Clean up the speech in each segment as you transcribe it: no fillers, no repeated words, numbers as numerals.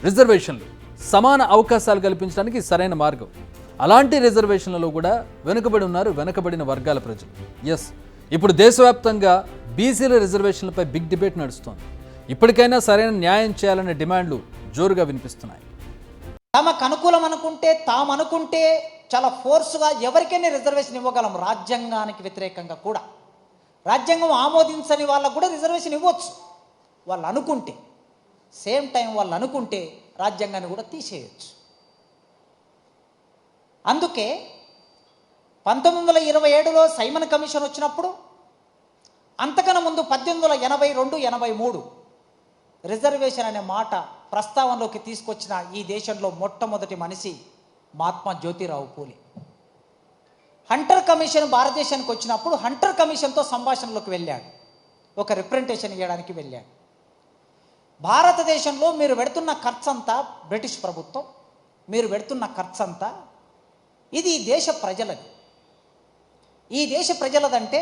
రిజర్వేషన్లు సమాన అవకాశాలు కల్పించడానికి సరైన మార్గం. అలాంటి రిజర్వేషన్లలో కూడా వెనుకబడి ఉన్నారు వెనుకబడిన వర్గాల ప్రజలు. ఎస్, ఇప్పుడు దేశవ్యాప్తంగా బీసీల రిజర్వేషన్లపై బిగ్ డిబేట్ నడుస్తోంది. ఇప్పటికైనా సరైన న్యాయం చేయాలనే డిమాండ్లు జోరుగా వినిపిస్తున్నాయి. తమకు అనుకూలం అనుకుంటే తామనుకుంటే చాలా ఫోర్స్గా ఎవరికైనా రిజర్వేషన్ ఇవ్వగలం. రాజ్యాంగానికి వ్యతిరేకంగా కూడా, రాజ్యాంగం ఆమోదించని వాళ్ళకు కూడా రిజర్వేషన్ ఇవ్వచ్చు వాళ్ళు అనుకుంటే. సేమ్ టైం వాళ్ళు అనుకుంటే రాజ్యాంగాన్ని కూడా తీసేయచ్చు. అందుకే 1927లో సైమన్ కమిషన్ వచ్చినప్పుడు, అంతకన్నా ముందు 1882, 83 రిజర్వేషన్ అనే మాట ప్రస్తావనలోకి తీసుకొచ్చిన ఈ దేశంలో మొట్టమొదటి మనిషి మహాత్మా జ్యోతిరావు పూలే. హంటర్ కమిషన్ భారతదేశానికి వచ్చినప్పుడు హంటర్ కమిషన్తో సంభాషణలోకి వెళ్ళాడు, ఒక రిప్రజెంటేషన్ ఇవ్వడానికి వెళ్ళాడు. భారతదేశంలో మీరు పెడుతున్న ఖర్చంతా, బ్రిటిష్ ప్రభుత్వం మీరు పెడుతున్న ఖర్చంతా ఇది ఈ దేశ ప్రజలది. ఈ దేశ ప్రజలదంటే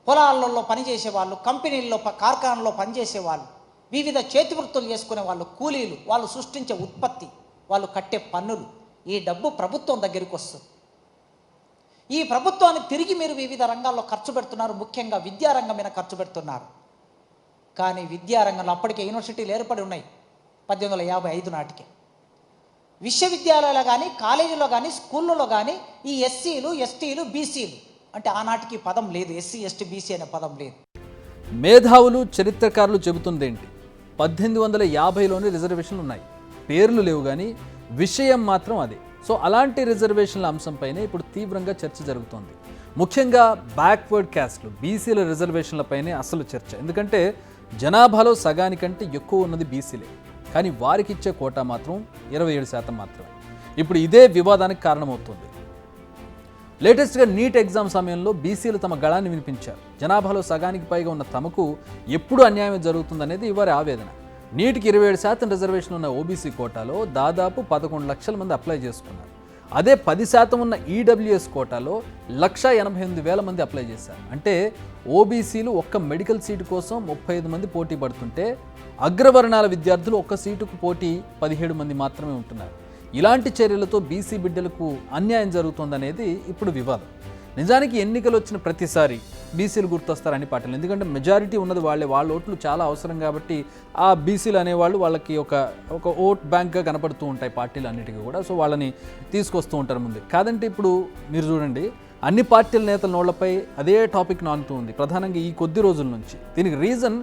పొలాలలో పనిచేసే వాళ్ళు, కంపెనీల్లో కార్ఖానాల్లో పనిచేసే వాళ్ళు, వివిధ చేతి వృత్తులు చేసుకునే వాళ్ళు, కూలీలు, వాళ్ళు సృష్టించే ఉత్పత్తి, వాళ్ళు కట్టే పన్నులు, ఈ డబ్బు ప్రభుత్వం దగ్గరికి వస్తుంది. ఈ ప్రభుత్వాన్ని తిరిగి మీరు వివిధ రంగాల్లో ఖర్చు పెడుతున్నారు, ముఖ్యంగా విద్యారంగం మీద ఖర్చు పెడుతున్నారు. కానీ విద్యారంగంలో అప్పటికే యూనివర్సిటీలు ఏర్పడి ఉన్నాయి 1855 నాటికే. విశ్వవిద్యాలయాలు కానీ, కాలేజీలో కానీ, స్కూళ్ళలో కానీ ఈ ఎస్సీలు, ఎస్టీలు, బీసీలు అంటే ఆనాటికి పదం లేదు, ఎస్సీ, ఎస్టీ, బీసీ అనే పదం లేదు. మేధావులు, చరిత్రకారులు చెబుతుందేంటి? 1850లోనే రిజర్వేషన్లు ఉన్నాయి, పేర్లు లేవు, కానీ విషయం మాత్రం అదే. సో అలాంటి రిజర్వేషన్ల అంశంపైనే ఇప్పుడు తీవ్రంగా చర్చ జరుగుతోంది. ముఖ్యంగా బ్యాక్వర్డ్ క్యాస్ట్లు, బీసీల రిజర్వేషన్లపైనే అసలు చర్చ. ఎందుకంటే జనాభాలో సగానికంటే ఎక్కువ ఉన్నది బీసీలే, కానీ వారికి ఇచ్చే కోటా మాత్రం 27% మాత్రమే. ఇప్పుడు ఇదే వివాదానికి కారణమవుతుంది. లేటెస్ట్గా నీట్ ఎగ్జామ్ సమయంలో బీసీలు తమ గళాన్ని వినిపించారు. జనాభాలో సగానికి పైగా ఉన్న తమకు ఎప్పుడు అన్యాయం జరుగుతుందనేది వారి ఆవేదన. నీట్కి 27% రిజర్వేషన్ ఉన్న ఓబీసీ కోటాలో దాదాపు 11 లక్షల మంది అప్లై చేసుకున్నారు. అదే 10% ఉన్న ఈడబ్ల్యూఎస్ కోటాలో 1,88,000 మంది అప్లై చేశారు. అంటే ఓబీసీలు ఒక్క మెడికల్ సీటు కోసం 35 మంది పోటీ పడుతుంటే అగ్రవర్ణాల విద్యార్థులు ఒక్క సీటుకు పోటీ 17 మంది మాత్రమే ఉంటున్నారు. ఇలాంటి చర్యలతో బీసీ బిడ్డలకు అన్యాయం జరుగుతుందనేది ఇప్పుడు వివాదం. నిజానికి ఎన్నికలు వచ్చిన ప్రతిసారి బీసీలు గుర్తొస్తారని పార్టీలు, ఎందుకంటే మెజారిటీ ఉన్నది వాళ్ళే, వాళ్ళ ఓట్లు చాలా అవసరం కాబట్టి ఆ బీసీలు అనేవాళ్ళు వాళ్ళకి ఒక ఓట్ బ్యాంక్గా కనపడుతూ ఉంటాయి పార్టీలు అన్నిటికీ కూడా. సో వాళ్ళని తీసుకొస్తూ ఉంటారు ముందు. కాదంటే ఇప్పుడు మీరు చూడండి, అన్ని పార్టీల నేతల నోళ్లపై అదే టాపిక్ నానుతూ ఉంది ప్రధానంగా ఈ కొద్ది రోజుల నుంచి. దీనికి రీజన్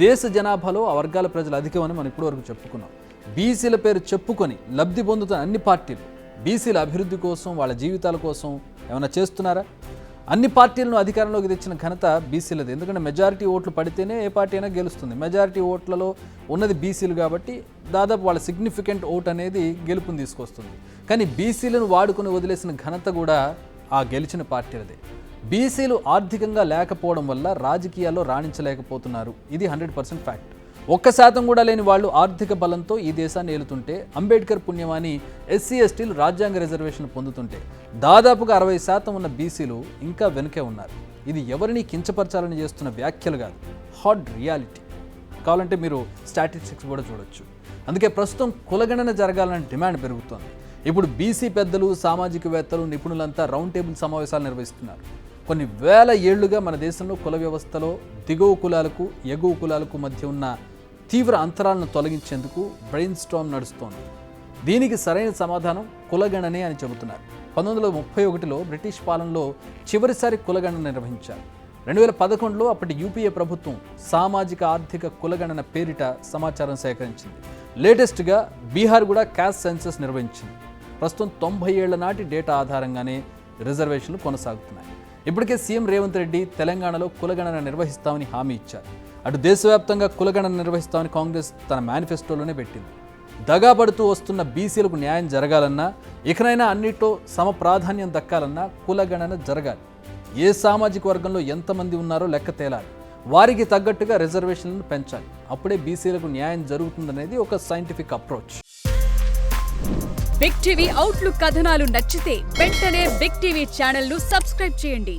దేశ జనాభాలో ఆ వర్గాల ప్రజలు అధికమని మనం ఇప్పటివరకు చెప్పుకున్నాం. బీసీల పేరు చెప్పుకొని లబ్ధి పొందుతున్న అన్ని పార్టీలు బీసీల అభివృద్ధి కోసం, వాళ్ళ జీవితాల కోసం ఏమైనా చేస్తున్నారా? అన్ని పార్టీలను అధికారంలోకి తెచ్చిన ఘనత బీసీలది. ఎందుకంటే మెజారిటీ ఓట్లు పడితేనే ఏ పార్టీ అయినా గెలుస్తుంది. మెజారిటీ ఓట్లలో ఉన్నది బీసీలు కాబట్టి దాదాపు వాళ్ళ సిగ్నిఫికెంట్ ఓట్ అనేది గెలుపుని తీసుకొస్తుంది. కానీ బీసీలను వాడుకొని వదిలేసిన ఘనత కూడా ఆ గెలిచిన పార్టీలదే. బీసీలు ఆర్థికంగా లేకపోవడం వల్ల రాజకీయాల్లో రాణించలేకపోతున్నారు. ఇది 100% ఫ్యాక్ట్. 1% కూడా లేని వాళ్ళు ఆర్థిక బలంతో ఈ దేశాన్ని ఏలుతుంటే, అంబేద్కర్ పుణ్యమాని ఎస్సీ, ఎస్టీలు రాజ్యాంగ రిజర్వేషన్ పొందుతుంటే దాదాపుగా 60% ఉన్న బీసీలు ఇంకా వెనుకే ఉన్నారు. ఇది ఎవరిని కించపరచాలని చేస్తున్న వ్యాఖ్యలు కాదు, హార్డ్ రియాలిటీ. కావాలంటే మీరు స్టాటిస్టిక్స్ కూడా చూడొచ్చు. అందుకే ప్రస్తుతం కులగణన జరగాలని డిమాండ్ పెరుగుతోంది. ఇప్పుడు బీసీ పెద్దలు, సామాజికవేత్తలు, నిపుణులంతా రౌండ్ టేబుల్ సమావేశాలు నిర్వహిస్తున్నారు. కొన్ని వేల ఏళ్లుగా మన దేశంలో కుల వ్యవస్థలో దిగువ కులాలకు, ఎగువ కులాలకు మధ్య ఉన్న తీవ్ర అంతరాలను తొలగించేందుకు బ్రెయిన్ స్టార్మ్ నడుస్తోంది. దీనికి సరైన సమాధానం కులగణనే అని చెబుతున్నారు. 1931లో బ్రిటిష్ పాలనలో చివరిసారి కులగణన నిర్వహించారు. 2011లో అప్పటి యూపీఏ ప్రభుత్వం సామాజిక ఆర్థిక కులగణన పేరిట సమాచారం సేకరించింది. లేటెస్ట్గా బీహార్ కూడా క్యాస్ట్ సెన్సస్ నిర్వహించింది. ప్రస్తుతం 90 ఏళ్ల నాటి డేటా ఆధారంగానే రిజర్వేషన్లు కొనసాగుతున్నాయి. ఇప్పటికే సీఎం రేవంత్ రెడ్డి తెలంగాణలో కులగణన నిర్వహిస్తామని హామీ ఇచ్చారు. అటు దేశవ్యాప్తంగా కులగణన నిర్వహిస్తామని కాంగ్రెస్ తన మేనిఫెస్టోలోనే పెట్టింది. దగాపడుతూ వస్తున్న బీసీలకు న్యాయం జరగాలన్నా, ఇకనైనా అన్నిట్లో సమ ప్రాధాన్యం దక్కాలన్నా కులగణన జరగాలి. ఏ సామాజిక వర్గంలో ఎంతమంది ఉన్నారో లెక్క తేలాలి. వారికి తగ్గట్టుగా రిజర్వేషన్లను పెంచాలి. అప్పుడే బీసీలకు న్యాయం జరుగుతుందనేది ఒక scientific approach. Big TV outlook కథనాలు నచ్చితే వెంటనే బిగ్ టీవీ ఛానల్ ను సబ్స్క్రైబ్ చేయండి.